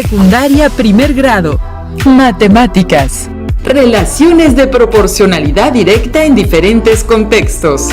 Secundaria primer grado. Matemáticas. Relaciones de proporcionalidad directa en diferentes contextos.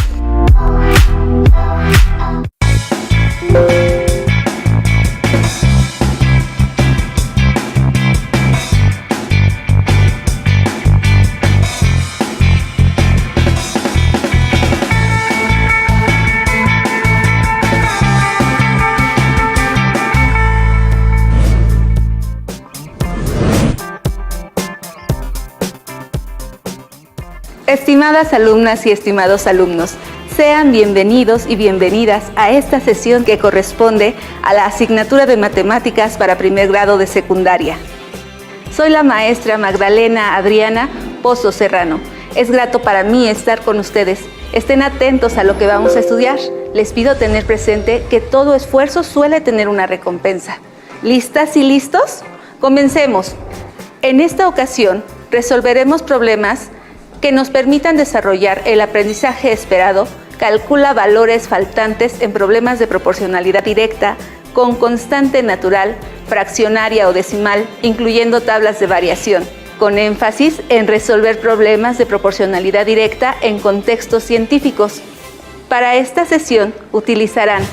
Estimadas alumnas y estimados alumnos, sean bienvenidos y bienvenidas a esta sesión que corresponde a la asignatura de Matemáticas para primer grado de secundaria. Soy la maestra Magdalena Adriana Pozo Serrano. Es grato para mí estar con ustedes. Estén atentos a lo que vamos a estudiar. Les pido tener presente que todo esfuerzo suele tener una recompensa. ¿Listas y listos? Comencemos. En esta ocasión resolveremos problemas que nos permitan desarrollar el aprendizaje esperado. Calcula valores faltantes en problemas de proporcionalidad directa con constante natural, fraccionaria o decimal, incluyendo tablas de variación, con énfasis en resolver problemas de proporcionalidad directa en contextos científicos. Para esta sesión utilizarán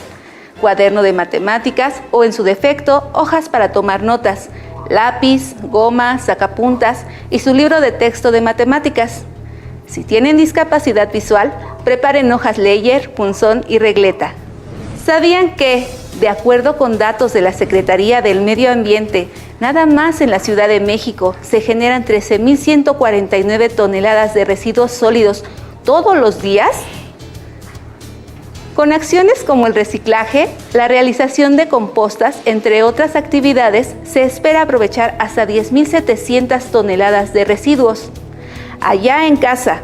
cuaderno de matemáticas o, en su defecto, hojas para tomar notas, lápiz, goma, sacapuntas y su libro de texto de matemáticas. Si tienen discapacidad visual, preparen hojas Leyer, punzón y regleta. ¿Sabían que, de acuerdo con datos de la Secretaría del Medio Ambiente, nada más en la Ciudad de México se generan 13.149 toneladas de residuos sólidos todos los días? Con acciones como el reciclaje, la realización de compostas, entre otras actividades, se espera aprovechar hasta 10.700 toneladas de residuos. Allá en casa,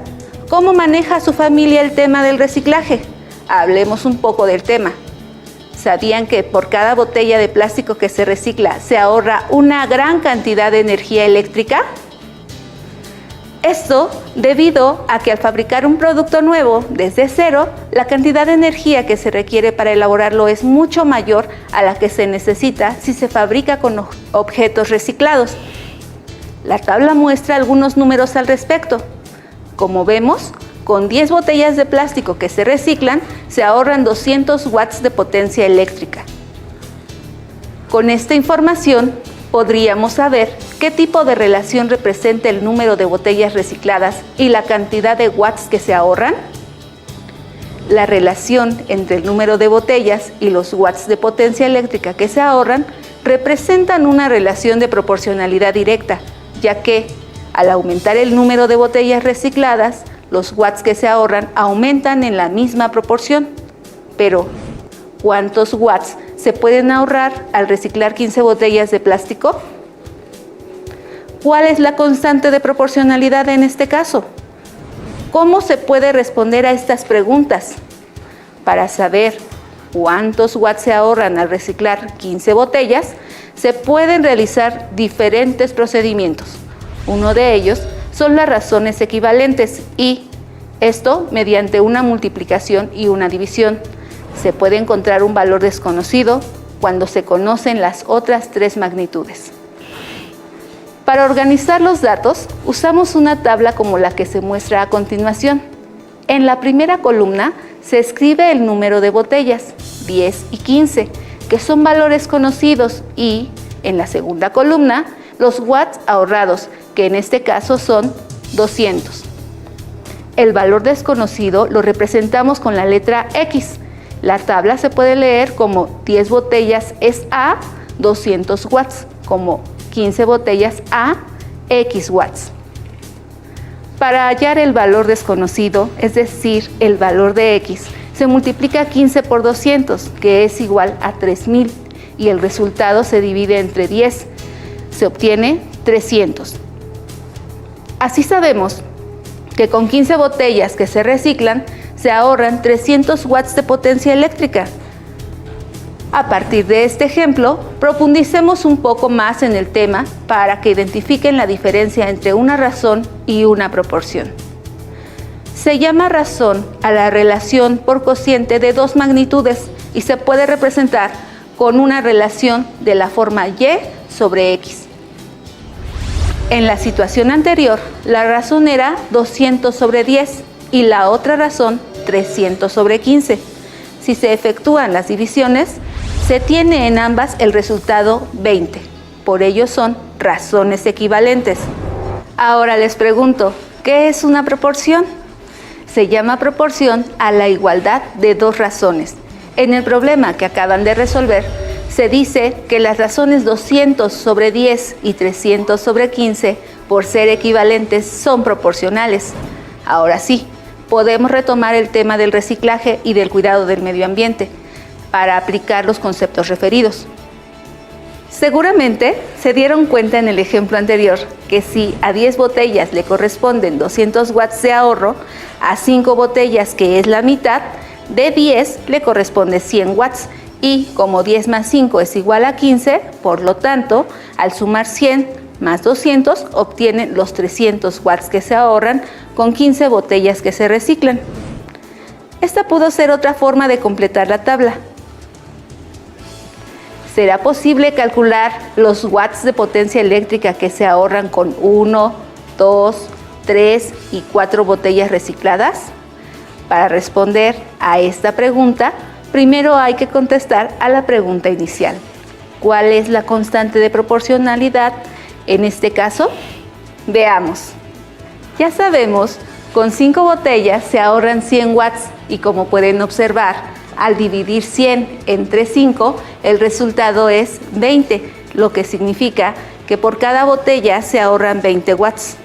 ¿cómo maneja su familia el tema del reciclaje? Hablemos un poco del tema. ¿Sabían que por cada botella de plástico que se recicla se ahorra una gran cantidad de energía eléctrica? Esto debido a que al fabricar un producto nuevo desde cero, la cantidad de energía que se requiere para elaborarlo es mucho mayor a la que se necesita si se fabrica con objetos reciclados. La tabla muestra algunos números al respecto. Como vemos, con 10 botellas de plástico que se reciclan, se ahorran 200 watts de potencia eléctrica. Con esta información, podríamos saber qué tipo de relación representa el número de botellas recicladas y la cantidad de watts que se ahorran. La relación entre el número de botellas y los watts de potencia eléctrica que se ahorran representan una relación de proporcionalidad directa, ya que al aumentar el número de botellas recicladas, los watts que se ahorran aumentan en la misma proporción. Pero, ¿cuántos watts se pueden ahorrar al reciclar 15 botellas de plástico? ¿Cuál es la constante de proporcionalidad en este caso? ¿Cómo se puede responder a estas preguntas? Para saber cuántos watts se ahorran al reciclar 15 botellas, se pueden realizar diferentes procedimientos. Uno de ellos son las razones equivalentes y esto mediante una multiplicación y una división. Se puede encontrar un valor desconocido cuando se conocen las otras tres magnitudes. Para organizar los datos, usamos una tabla como la que se muestra a continuación. En la primera columna se escribe el número de botellas, 10 y 15, que son valores conocidos, y en la segunda columna los watts ahorrados, que en este caso son 200. El valor desconocido lo representamos con la letra X. La tabla se puede leer como 10 botellas es A, 200 watts, como 15 botellas A, X watts. Para hallar el valor desconocido, es decir, el valor de X, se multiplica 15 por 200, que es igual a 3000, y el resultado se divide entre 10. Se obtiene 300. Así sabemos que con 15 botellas que se reciclan, se ahorran 300 watts de potencia eléctrica. A partir de este ejemplo, profundicemos un poco más en el tema para que identifiquen la diferencia entre una razón y una proporción. Se llama razón a la relación por cociente de dos magnitudes y se puede representar con una relación de la forma y sobre X. En la situación anterior, la razón era 200 sobre 10 y la otra razón 300 sobre 15. Si se efectúan las divisiones, se tiene en ambas el resultado 20. Por ello son razones equivalentes. Ahora les pregunto, ¿qué es una proporción? Se llama proporción a la igualdad de dos razones. En el problema que acaban de resolver, se dice que las razones 200 sobre 10 y 300 sobre 15, por ser equivalentes, son proporcionales. Ahora sí, podemos retomar el tema del reciclaje y del cuidado del medio ambiente para aplicar los conceptos referidos. Seguramente se dieron cuenta en el ejemplo anterior que si a 10 botellas le corresponden 200 watts de ahorro, a 5 botellas, que es la mitad, de 10 le corresponde 100 watts. Y como 10 más 5 es igual a 15, por lo tanto, al sumar 100 más 200, obtienen los 300 watts que se ahorran con 15 botellas que se reciclan. Esta pudo ser otra forma de completar la tabla. ¿Será posible calcular los watts de potencia eléctrica que se ahorran con 1, 2, 3 y 4 botellas recicladas? Para responder a esta pregunta, primero hay que contestar a la pregunta inicial. ¿Cuál es la constante de proporcionalidad en este caso? Veamos. Ya sabemos, con 5 botellas se ahorran 100 watts y como pueden observar, al dividir 100 entre 5, el resultado es 20, lo que significa que por cada botella se ahorran 20 watts.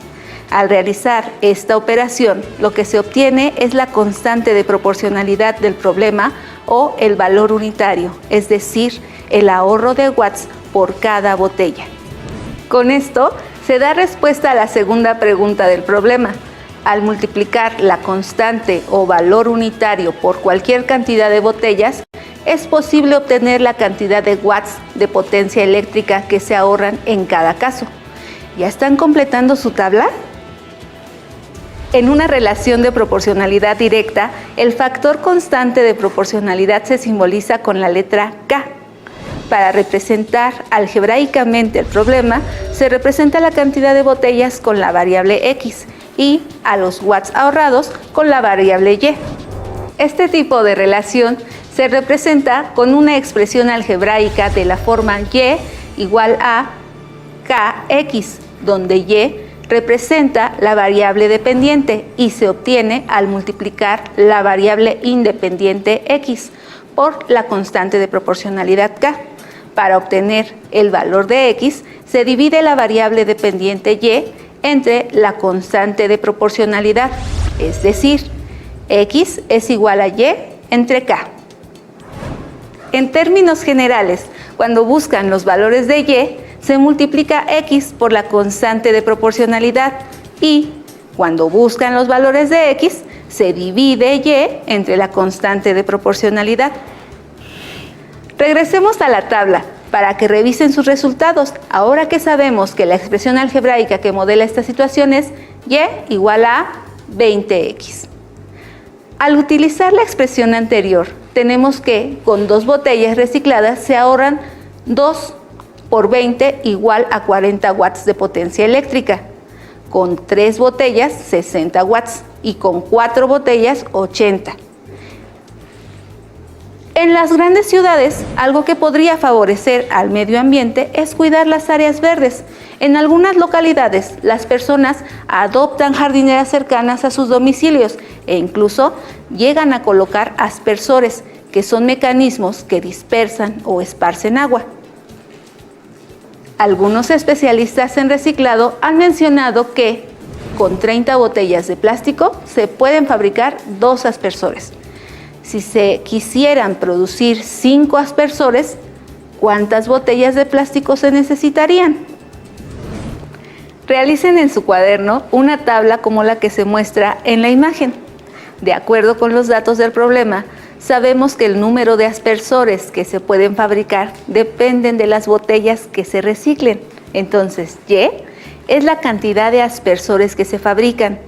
Al realizar esta operación, lo que se obtiene es la constante de proporcionalidad del problema o el valor unitario, es decir, el ahorro de watts por cada botella. Con esto se da respuesta a la segunda pregunta del problema. Al multiplicar la constante o valor unitario por cualquier cantidad de botellas, es posible obtener la cantidad de watts de potencia eléctrica que se ahorran en cada caso. ¿Ya están completando su tabla? En una relación de proporcionalidad directa, el factor constante de proporcionalidad se simboliza con la letra K. Para representar algebraicamente el problema, se representa la cantidad de botellas con la variable X y a los watts ahorrados con la variable Y. Este tipo de relación se representa con una expresión algebraica de la forma Y igual a KX, donde Y representa la variable dependiente y se obtiene al multiplicar la variable independiente X por la constante de proporcionalidad K. Para obtener el valor de X, se divide la variable dependiente Y entre la constante de proporcionalidad, es decir, X es igual a Y entre K. En términos generales, cuando buscan los valores de Y, se multiplica X por la constante de proporcionalidad y, cuando buscan los valores de X, se divide Y entre la constante de proporcionalidad. Regresemos a la tabla para que revisen sus resultados, ahora que sabemos que la expresión algebraica que modela esta situación es Y igual a 20X. Al utilizar la expresión anterior, tenemos que con 2 botellas recicladas se ahorran 2 por 20 igual a 40 watts de potencia eléctrica. Con 3 botellas, 60 watts y con 4 botellas, 80. En las grandes ciudades, algo que podría favorecer al medio ambiente es cuidar las áreas verdes. En algunas localidades, las personas adoptan jardineras cercanas a sus domicilios e incluso llegan a colocar aspersores, que son mecanismos que dispersan o esparcen agua. Algunos especialistas en reciclado han mencionado que con 30 botellas de plástico se pueden fabricar 2 aspersores. Si se quisieran producir 5 aspersores, ¿cuántas botellas de plástico se necesitarían? Realicen en su cuaderno una tabla como la que se muestra en la imagen. De acuerdo con los datos del problema, sabemos que el número de aspersores que se pueden fabricar dependen de las botellas que se reciclen. Entonces, Y es la cantidad de aspersores que se fabrican,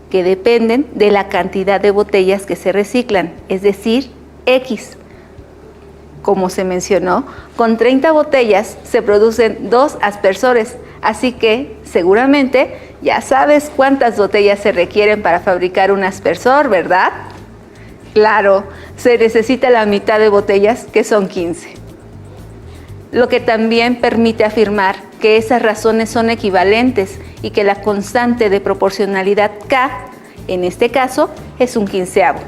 que dependen de la cantidad de botellas que se reciclan, es decir, X. Como se mencionó, con 30 botellas se producen 2 aspersores, así que seguramente ya sabes cuántas botellas se requieren para fabricar un aspersor, ¿verdad? Claro, se necesita la mitad de botellas, que son 15. Lo que también permite afirmar que esas razones son equivalentes y que la constante de proporcionalidad K, en este caso, es un quinceavo,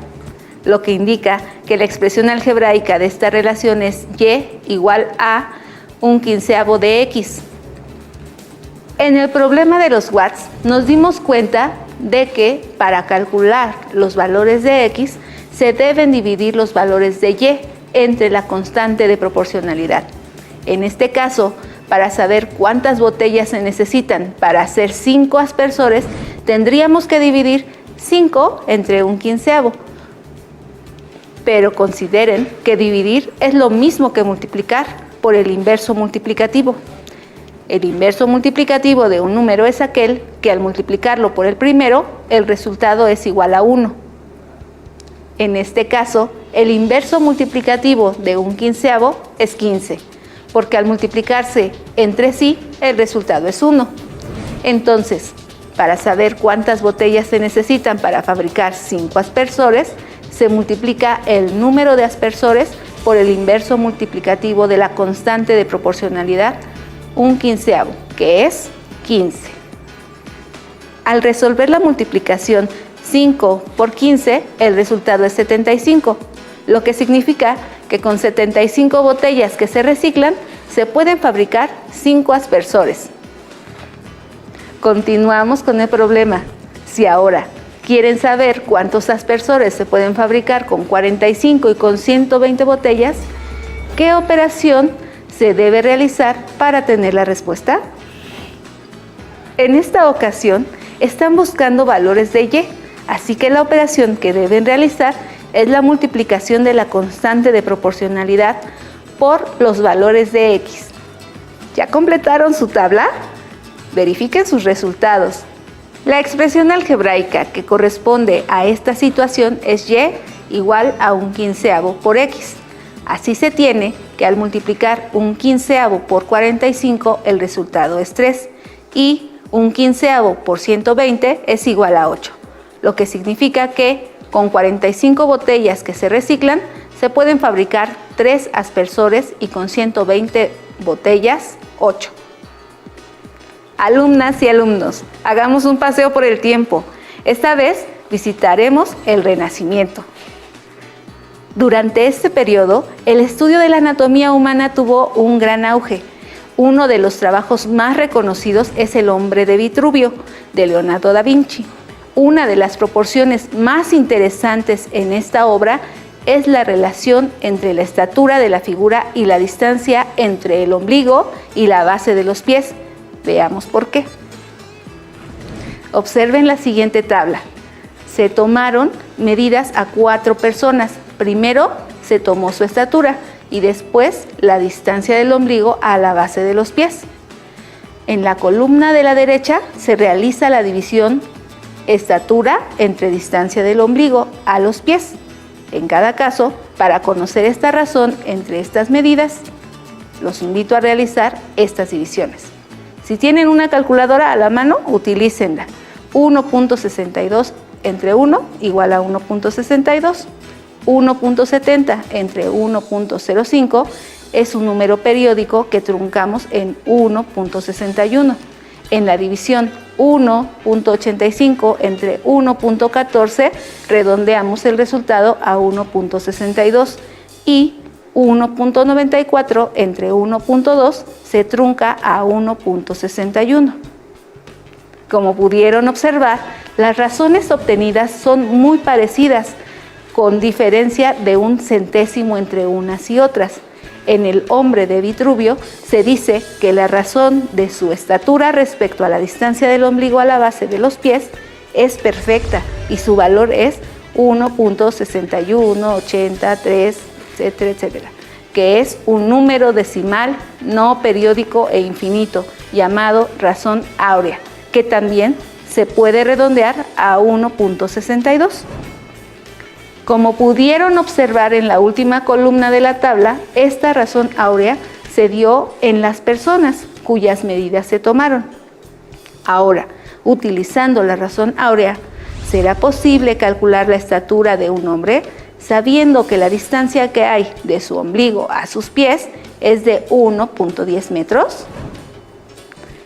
lo que indica que la expresión algebraica de esta relación es Y igual a un quinceavo de X. En el problema de los watts nos dimos cuenta de que para calcular los valores de X se deben dividir los valores de Y entre la constante de proporcionalidad. En este caso, para saber cuántas botellas se necesitan para hacer 5 aspersores, tendríamos que dividir 5 entre un quinceavo. Pero consideren que dividir es lo mismo que multiplicar por el inverso multiplicativo. El inverso multiplicativo de un número es aquel que al multiplicarlo por el primero, el resultado es igual a 1. En este caso, el inverso multiplicativo de un quinceavo es 15, porque al multiplicarse entre sí, el resultado es 1. Entonces, para saber cuántas botellas se necesitan para fabricar 5 aspersores, se multiplica el número de aspersores por el inverso multiplicativo de la constante de proporcionalidad, un quinceavo, que es 15. Al resolver la multiplicación 5 por 15, el resultado es 75, lo que significa que con 75 botellas que se reciclan, se pueden fabricar 5 aspersores. Continuamos con el problema. Si ahora quieren saber cuántos aspersores se pueden fabricar con 45 y con 120 botellas, ¿qué operación se debe realizar para tener la respuesta? En esta ocasión, están buscando valores de Y, así que la operación que deben realizar es la multiplicación de la constante de proporcionalidad por los valores de X. ¿Ya completaron su tabla? Verifiquen sus resultados. La expresión algebraica que corresponde a esta situación es Y igual a un quinceavo por X. Así se tiene que al multiplicar un quinceavo por 45 el resultado es 3 y un quinceavo por 120 es igual a 8, lo que significa que con 45 botellas que se reciclan se pueden fabricar 3 aspersores y con 120 botellas 8. Alumnas y alumnos, hagamos un paseo por el tiempo. Esta vez visitaremos el Renacimiento. Durante este periodo, el estudio de la anatomía humana tuvo un gran auge. Uno de los trabajos más reconocidos es El hombre de Vitruvio, de Leonardo da Vinci. Una de las proporciones más interesantes en esta obra es la relación entre la estatura de la figura y la distancia entre el ombligo y la base de los pies. Veamos por qué. Observen la siguiente tabla. Se tomaron medidas a 4 personas. Primero se tomó su estatura y después la distancia del ombligo a la base de los pies. En la columna de la derecha se realiza la división estatura entre distancia del ombligo a los pies. En cada caso, para conocer esta razón entre estas medidas, los invito a realizar estas divisiones. Si tienen una calculadora a la mano, utilícenla. 1.62 entre 1 igual a 1.62. 1.70 entre 1.05 es un número periódico que truncamos en 1.61. En la división 1.85 entre 1.14 redondeamos el resultado a 1.62 y 1.94 entre 1.2 se trunca a 1.61. Como pudieron observar, las razones obtenidas son muy parecidas, con diferencia de 1 centésimo entre unas y otras. En el hombre de Vitruvio se dice que la razón de su estatura respecto a la distancia del ombligo a la base de los pies es perfecta y su valor es 1.6183, etcétera, etcétera, que es un número decimal no periódico e infinito llamado razón áurea, que también se puede redondear a 1.62. Como pudieron observar en la última columna de la tabla, esta razón áurea se dio en las personas cuyas medidas se tomaron. Ahora, utilizando la razón áurea, ¿será posible calcular la estatura de un hombre sabiendo que la distancia que hay de su ombligo a sus pies es de 1.10 metros?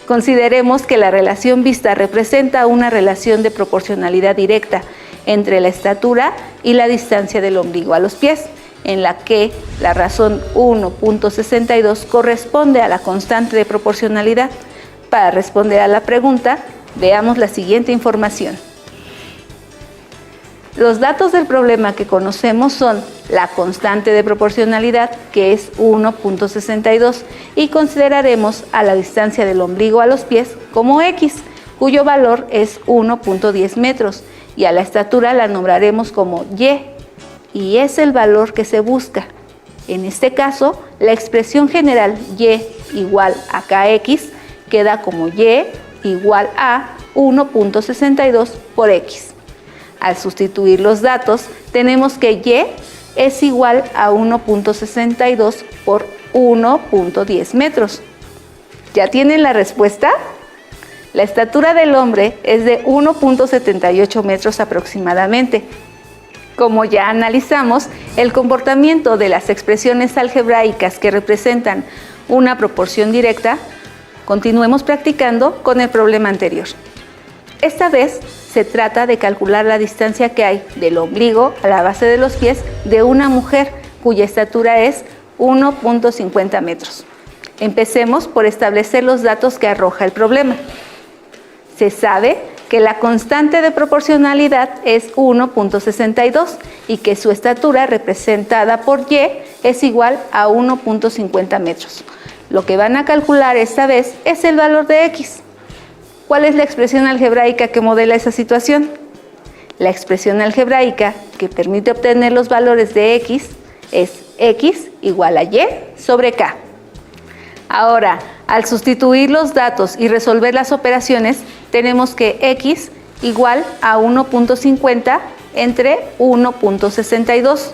Consideremos que la relación vista representa una relación de proporcionalidad directa entre la estatura y la distancia del ombligo a los pies, en la que la razón 1.62 corresponde a la constante de proporcionalidad. Para responder a la pregunta, veamos la siguiente información. Los datos del problema que conocemos son la constante de proporcionalidad, que es 1.62, y consideraremos a la distancia del ombligo a los pies como X, cuyo valor es 1.10 metros, y a la estatura la nombraremos como Y es el valor que se busca. En este caso, la expresión general Y igual a KX queda como Y igual a 1.62 por X. Al sustituir los datos, tenemos que Y es igual a 1.62 por 1.10 metros. ¿Ya tienen la respuesta? La estatura del hombre es de 1.78 metros aproximadamente. Como ya analizamos, el comportamiento de las expresiones algebraicas que representan una proporción directa, continuemos practicando con el problema anterior. Esta vez se trata de calcular la distancia que hay del ombligo a la base de los pies de una mujer cuya estatura es 1.50 metros. Empecemos por establecer los datos que arroja el problema. Se sabe que la constante de proporcionalidad es 1.62 y que su estatura representada por Y es igual a 1.50 metros. Lo que van a calcular esta vez es el valor de X. ¿Cuál es la expresión algebraica que modela esa situación? La expresión algebraica que permite obtener los valores de X es X igual a Y sobre K. Ahora, al sustituir los datos y resolver las operaciones, tenemos que X igual a 1.50 entre 1.62.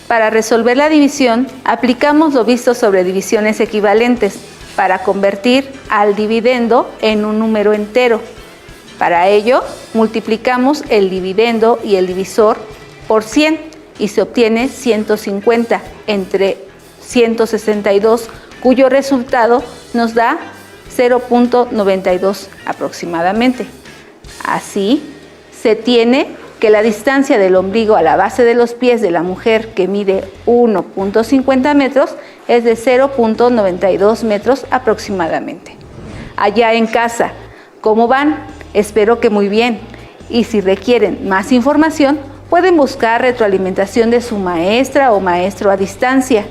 Para resolver la división, aplicamos lo visto sobre divisiones equivalentes para convertir al dividendo en un número entero. Para ello, multiplicamos el dividendo y el divisor por 100 y se obtiene 150 entre 162, cuyo resultado nos da 0.92 aproximadamente. Así, se tiene que la distancia del ombligo a la base de los pies de la mujer, que mide 1.50 metros, es de 0.92 metros aproximadamente. Allá en casa, ¿cómo van? Espero que muy bien. Y si requieren más información, pueden buscar retroalimentación de su maestra o maestro a distancia.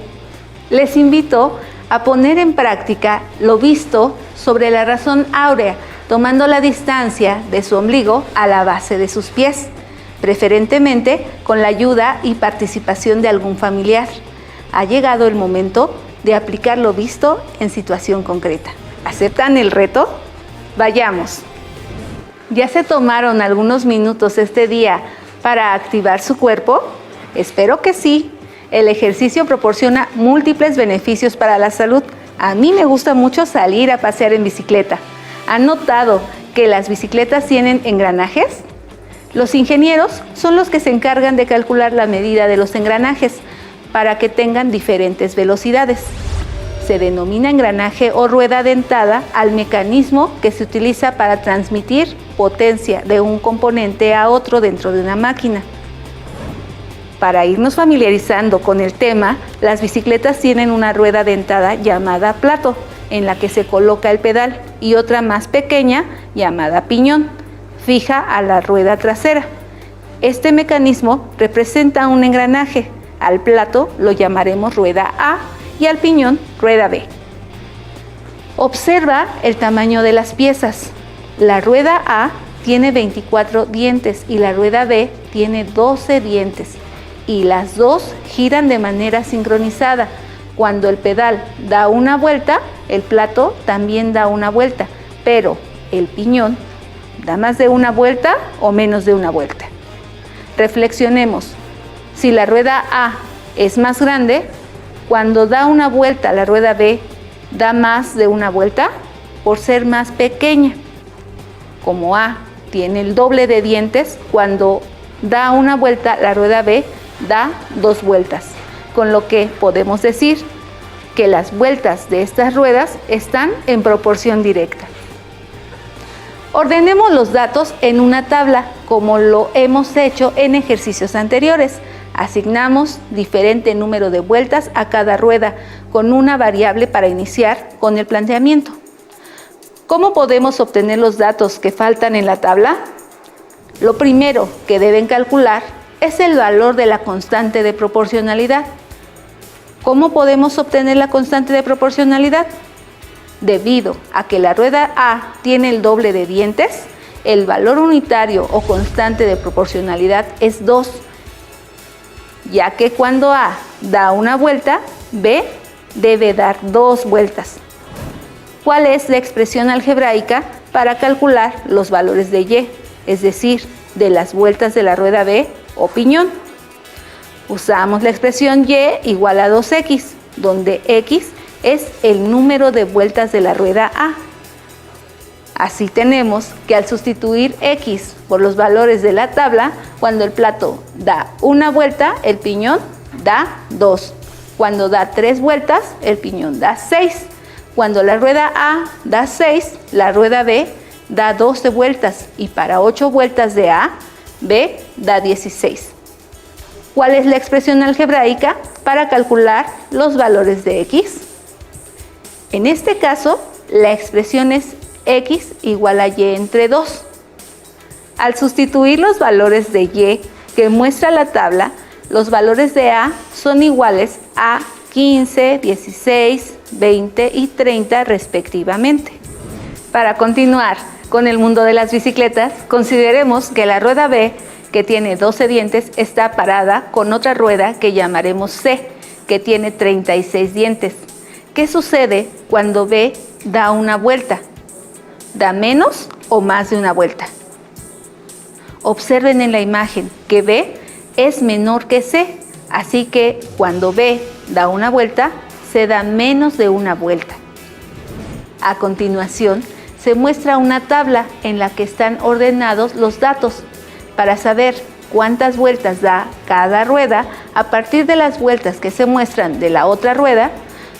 Les invito a poner en práctica lo visto sobre la razón áurea, tomando la distancia de su ombligo a la base de sus pies, preferentemente con la ayuda y participación de algún familiar. Ha llegado el momento de aplicar lo visto en situación concreta. ¿Aceptan el reto? Vayamos. ¿Ya se tomaron algunos minutos este día para activar su cuerpo? Espero que sí. El ejercicio proporciona múltiples beneficios para la salud. A mí me gusta mucho salir a pasear en bicicleta. ¿Han notado que las bicicletas tienen engranajes? Los ingenieros son los que se encargan de calcular la medida de los engranajes para que tengan diferentes velocidades. Se denomina engranaje o rueda dentada al mecanismo que se utiliza para transmitir potencia de un componente a otro dentro de una máquina. Para irnos familiarizando con el tema, las bicicletas tienen una rueda dentada llamada plato, en la que se coloca el pedal, y otra más pequeña llamada piñón, fija a la rueda trasera. Este mecanismo representa un engranaje. Al plato lo llamaremos rueda A y al piñón rueda B. Observa el tamaño de las piezas. La rueda A tiene 24 dientes y la rueda B tiene 12 dientes. Y las dos giran de manera sincronizada. Cuando el pedal da una vuelta, el plato también da una vuelta, pero el piñón da más de una vuelta o menos de una vuelta. Reflexionemos. Si la rueda A es más grande, cuando da una vuelta la rueda B, da más de una vuelta por ser más pequeña. Como A tiene el doble de dientes, cuando da una vuelta la rueda B da 2 vueltas, con lo que podemos decir que las vueltas de estas ruedas están en proporción directa. Ordenemos los datos en una tabla, como lo hemos hecho en ejercicios anteriores. Asignamos diferente número de vueltas a cada rueda con una variable para iniciar con el planteamiento. ¿Cómo podemos obtener los datos que faltan en la tabla? Lo primero que deben calcular es el valor de la constante de proporcionalidad. ¿Cómo podemos obtener la constante de proporcionalidad? Debido a que la rueda A tiene el doble de dientes, el valor unitario o constante de proporcionalidad es 2, ya que cuando A da una vuelta, B debe dar 2 vueltas. ¿Cuál es la expresión algebraica para calcular los valores de Y, es decir, de las vueltas de la rueda B o piñón? Usamos la expresión Y igual a 2X, donde X es el número de vueltas de la rueda A. Así tenemos que al sustituir X por los valores de la tabla, cuando el plato da una vuelta, el piñón da 2. Cuando da 3 vueltas, el piñón da 6. Cuando la rueda A da 6, la rueda B da 12 vueltas y para 8 vueltas de A, B da 16. ¿Cuál es la expresión algebraica para calcular los valores de X? En este caso, la expresión es X igual a Y entre 2. Al sustituir los valores de Y que muestra la tabla, los valores de A son iguales a 15, 16, 20 y 30 respectivamente. Para continuar con el mundo de las bicicletas, consideremos que la rueda B, que tiene 12 dientes, está parada con otra rueda que llamaremos C, que tiene 36 dientes. ¿Qué sucede cuando B da una vuelta? ¿Da menos o más de una vuelta? Observen en la imagen que B es menor que C, así que cuando B da una vuelta, se da menos de una vuelta. A continuación, se muestra una tabla en la que están ordenados los datos. Para saber cuántas vueltas da cada rueda, a partir de las vueltas que se muestran de la otra rueda,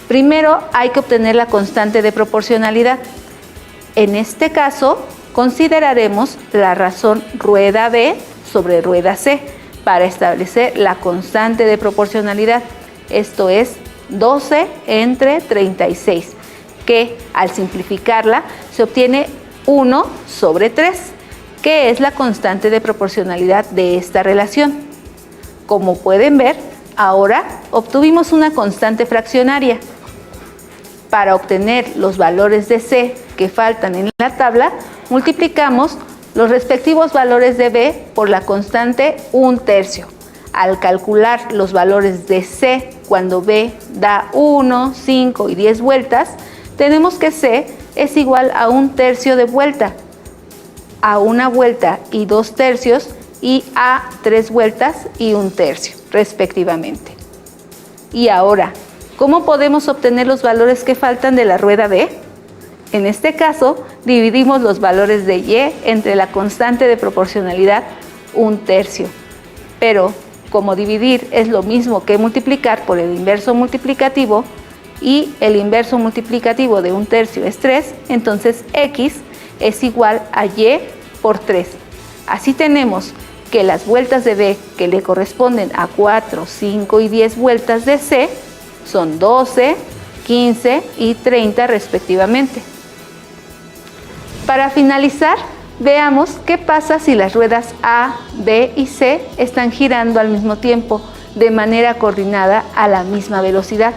primero hay que obtener la constante de proporcionalidad. En este caso, consideraremos la razón rueda B sobre rueda C para establecer la constante de proporcionalidad. Esto es 12 entre 36, que al simplificarla se obtiene 1 sobre 3, que es la constante de proporcionalidad de esta relación. Como pueden ver, ahora obtuvimos una constante fraccionaria. Para obtener los valores de C que faltan en la tabla, multiplicamos los respectivos valores de B por la constante 1/3. Al calcular los valores de C cuando B da 1, 5 y 10 vueltas, tenemos que C es igual a 1/3 de vuelta, a 1 vuelta y 2/3 y a 3 vueltas y 1/3 respectivamente. Y ahora, ¿cómo podemos obtener los valores que faltan de la rueda B? En este caso, dividimos los valores de Y entre la constante de proporcionalidad 1/3. Pero, como dividir es lo mismo que multiplicar por el inverso multiplicativo, y el inverso multiplicativo de 1/3 es 3, entonces X es igual a Y por 3. Así tenemos que las vueltas de B que le corresponden a 4, 5 y 10 vueltas de C son 12, 15 y 30 respectivamente. Para finalizar, veamos qué pasa si las ruedas A, B y C están girando al mismo tiempo, de manera coordinada a la misma velocidad.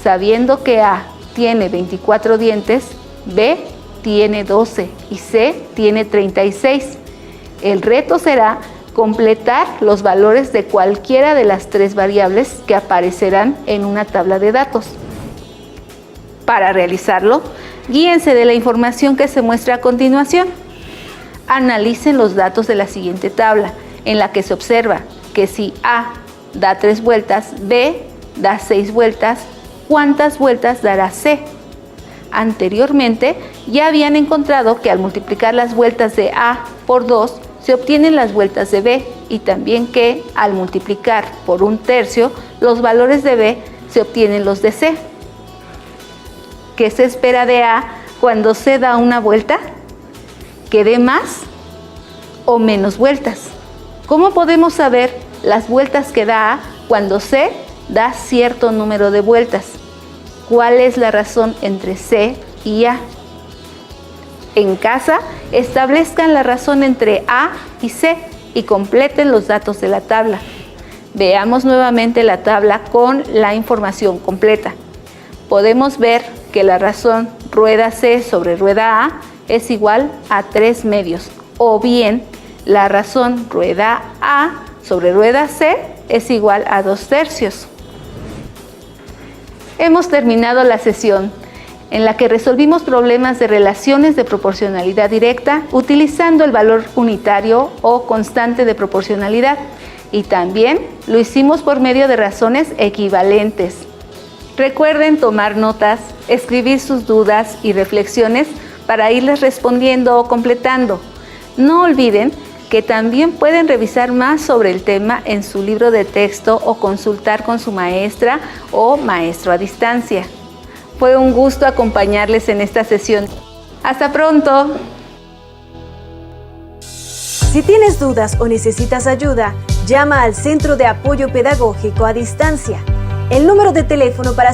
Sabiendo que A tiene 24 dientes, B tiene 12 y C tiene 36. El reto será completar los valores de cualquiera de las 3 variables que aparecerán en una tabla de datos. Para realizarlo, guíense de la información que se muestra a continuación. Analicen los datos de la siguiente tabla, en la que se observa que si A da 3 vueltas, B da 6 vueltas, ¿cuántas vueltas dará C? Anteriormente ya habían encontrado que al multiplicar las vueltas de A por 2 se obtienen las vueltas de B y también que al multiplicar por 1/3 los valores de B se obtienen los de C. ¿Qué se espera de A cuando C da una vuelta? ¿Que dé más o menos vueltas? ¿Cómo podemos saber las vueltas que da A cuando C da cierto número de vueltas? ¿Cuál es la razón entre C y A? En casa, establezcan la razón entre A y C y completen los datos de la tabla. Veamos nuevamente la tabla con la información completa. Podemos ver que la razón rueda C sobre rueda A es igual a 3/2, o bien la razón rueda A sobre rueda C es igual a 2/3. Hemos terminado la sesión en la que resolvimos problemas de relaciones de proporcionalidad directa utilizando el valor unitario o constante de proporcionalidad, y también lo hicimos por medio de razones equivalentes. Recuerden tomar notas, escribir sus dudas y reflexiones para irles respondiendo o completando. No olviden que también pueden revisar más sobre el tema en su libro de texto o consultar con su maestra o maestro a distancia. Fue un gusto acompañarles en esta sesión. ¡Hasta pronto! Si tienes dudas o necesitas ayuda, llama al Centro de Apoyo Pedagógico a Distancia. El número de teléfono para